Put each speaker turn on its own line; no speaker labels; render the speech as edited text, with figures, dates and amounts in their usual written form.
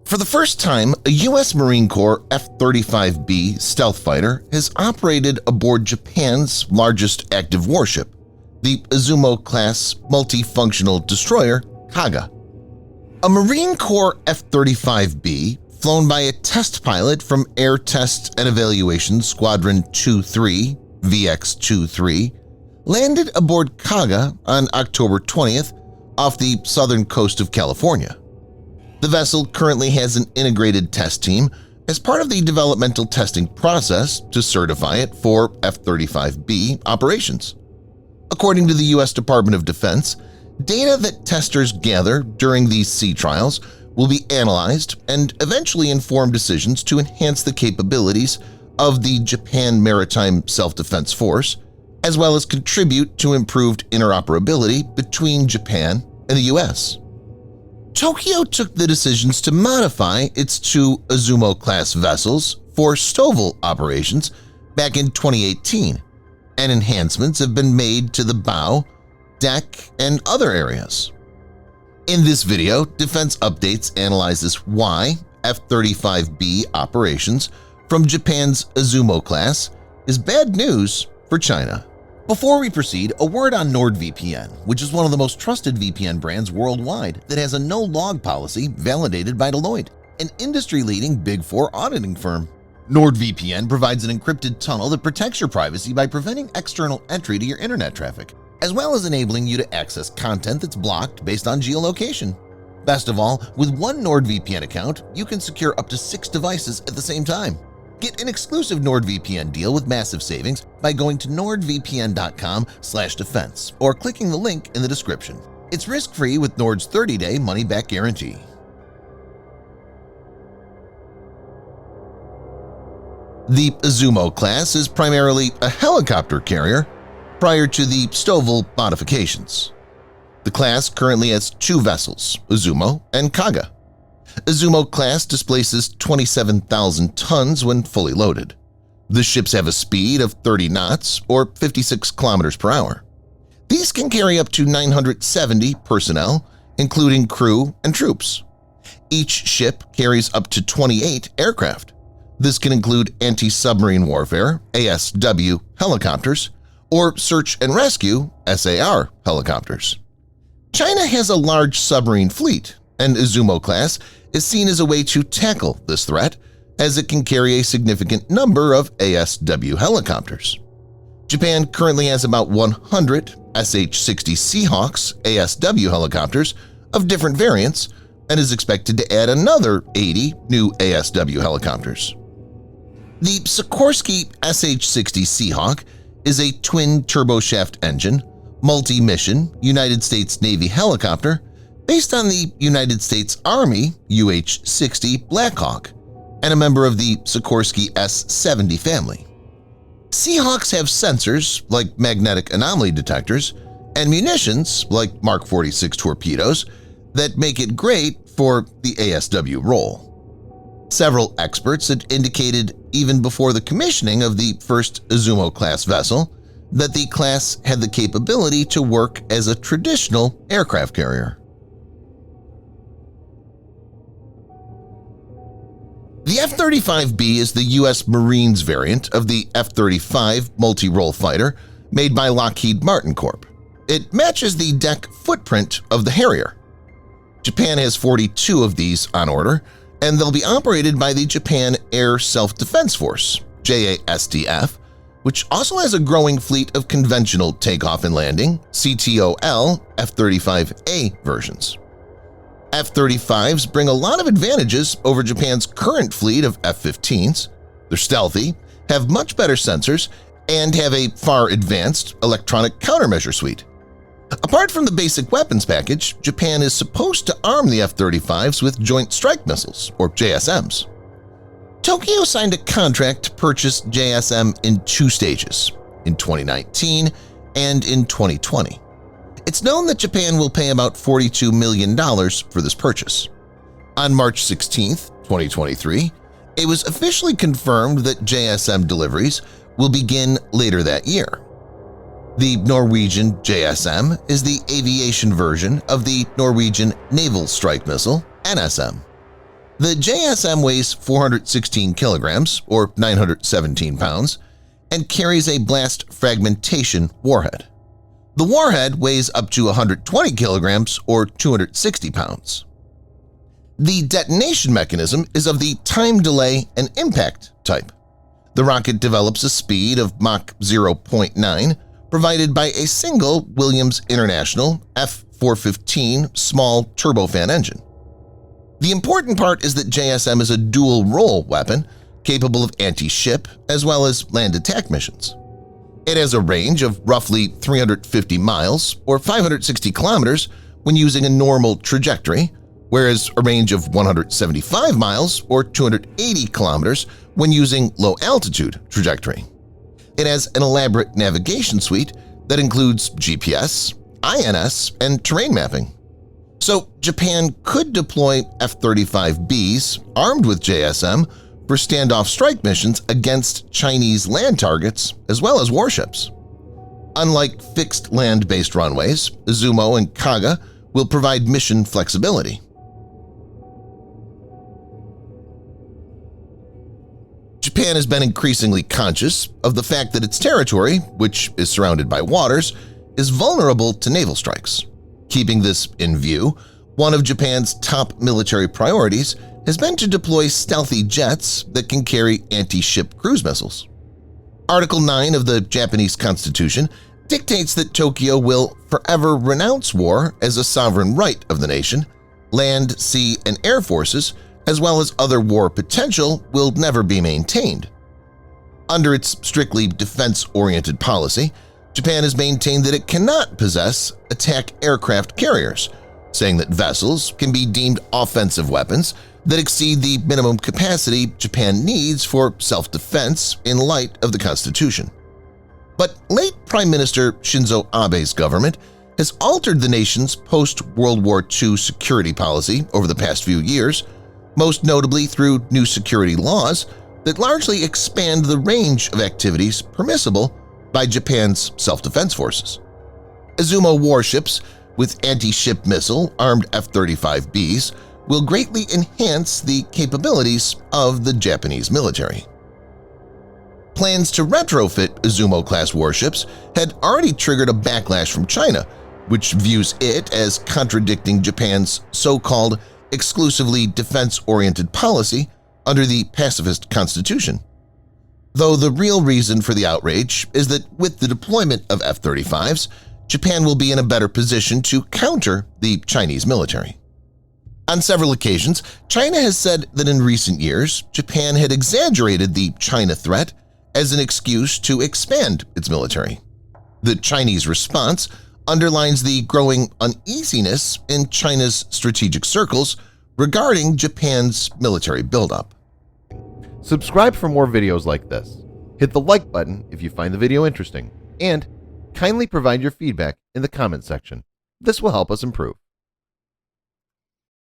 For the first time, a U.S. Marine Corps F-35B stealth fighter has operated aboard Japan's largest active warship, the Izumo-class multifunctional destroyer Kaga. A Marine Corps F-35B, flown by a test pilot from Air Test and Evaluation Squadron 23, VX-23, landed aboard Kaga on October 20th off the southern coast of California. The vessel currently has an integrated test team as part of the developmental testing process to certify it for F-35B operations. According to the U.S. Department of Defense, data that testers gather during these sea trials will be analyzed and eventually inform decisions to enhance the capabilities of the Japan Maritime Self-Defense Force, as well as contribute to improved interoperability between Japan and the U.S. Tokyo took the decisions to modify its two Izumo-class vessels for STOVL operations back in 2018, and enhancements have been made to the bow, deck, and other areas. In this video, Defense Updates analyzes why F-35B operations from Japan's Izumo class is bad news for China. Before we proceed, a word on NordVPN, which is one of the most trusted VPN brands worldwide that has a no-log policy validated by Deloitte, an industry-leading Big Four auditing firm. NordVPN provides an encrypted tunnel that protects your privacy by preventing external entry to your internet traffic, as well as enabling you to access content that's blocked based on geolocation. Best of all, with one NordVPN account, you can secure up to 6 devices at the same time. Get an exclusive NordVPN deal with massive savings by going to nordvpn.com/defense or clicking the link in the description. It's risk-free with Nord's 30-day money-back guarantee. The Izumo class is primarily a helicopter carrier prior to the STOVL modifications. The class currently has 2 vessels, Izumo and Kaga. Izumo class displaces 27,000 tons when fully loaded. The ships have a speed of 30 knots or 56 kilometers per hour. These can carry up to 970 personnel, including crew and troops. Each ship carries up to 28 aircraft. This can include anti-submarine warfare (ASW) helicopters or search and rescue (SAR) helicopters. China has a large submarine fleet, and Izumo class is seen as a way to tackle this threat, as it can carry a significant number of ASW helicopters. Japan currently has about 100 SH-60 Seahawks ASW helicopters of different variants and is expected to add another 80 new ASW helicopters. The Sikorsky SH-60 Seahawk is a twin-turboshaft engine, multi-mission United States Navy helicopter based on the United States Army UH-60 Blackhawk and a member of the Sikorsky S-70 family. Seahawks have sensors like magnetic anomaly detectors and munitions like Mark 46 torpedoes that make it great for the ASW role. Several experts had indicated even before the commissioning of the first Izumo-class vessel that the class had the capability to work as a traditional aircraft carrier. The F-35B is the U.S. Marines variant of the F-35 multi-role fighter made by Lockheed Martin Corp. It matches the deck footprint of the Harrier. Japan has 42 of these on order, and they'll be operated by the Japan Air Self-Defense Force, JASDF, which also has a growing fleet of conventional takeoff and landing CTOL F-35A versions. F-35s bring a lot of advantages over Japan's current fleet of F-15s. They're stealthy, have much better sensors, and have a far advanced electronic countermeasure suite. Apart from the basic weapons package, Japan is supposed to arm the F-35s with Joint Strike Missiles, or JSMs. Tokyo signed a contract to purchase JSM in 2 stages, in 2019 and in 2020. It's known that Japan will pay about $42 million for this purchase. On March 16, 2023, it was officially confirmed that JSM deliveries will begin later that year. The Norwegian JSM is the aviation version of the Norwegian Naval Strike Missile, NSM. The JSM weighs 416 kilograms, or 917 pounds, and carries a blast fragmentation warhead. The warhead weighs up to 120 kilograms, or 260 pounds. The detonation mechanism is of the time delay and impact type. The rocket develops a speed of Mach 0.9, provided by a single Williams International F415 small turbofan engine. The important part is that JSM is a dual-role weapon capable of anti-ship as well as land attack missions. It has a range of roughly 350 miles or 560 kilometers when using a normal trajectory, whereas a range of 175 miles or 280 kilometers when using low-altitude trajectory. It has an elaborate navigation suite that includes GPS, INS, and terrain mapping. So Japan could deploy F-35Bs armed with JSM for standoff strike missions against Chinese land targets as well as warships. Unlike fixed land-based runways, Izumo and Kaga will provide mission flexibility. Japan has been increasingly conscious of the fact that its territory, which is surrounded by waters, is vulnerable to naval strikes. Keeping this in view, one of Japan's top military priorities has been to deploy stealthy jets that can carry anti-ship cruise missiles. Article 9 of the Japanese Constitution dictates that Tokyo will forever renounce war as a sovereign right of the nation. Land, sea, and air forces, as well as other war potential, will never be maintained. Under its strictly defense-oriented policy, Japan has maintained that it cannot possess attack aircraft carriers, saying that vessels can be deemed offensive weapons that exceed the minimum capacity Japan needs for self-defense in light of the Constitution. But late Prime Minister Shinzo Abe's government has altered the nation's post-World War II security policy over the past few years, most notably through new security laws that largely expand the range of activities permissible by Japan's self-defense forces. Izumo warships with anti-ship missile armed F-35Bs will greatly enhance the capabilities of the Japanese military. Plans to retrofit Izumo-class warships had already triggered a backlash from China, which views it as contradicting Japan's so-called exclusively defense-oriented policy under the pacifist constitution. Though the real reason for the outrage is that with the deployment of F-35s, Japan will be in a better position to counter the Chinese military. On several occasions, China has said that in recent years, Japan had exaggerated the China threat as an excuse to expand its military. The Chinese response underlines the growing uneasiness in China's strategic circles regarding Japan's military buildup.
Subscribe for more videos like this. Hit the like button if you find the video interesting, and kindly provide your feedback in the comment section. This will help us improve.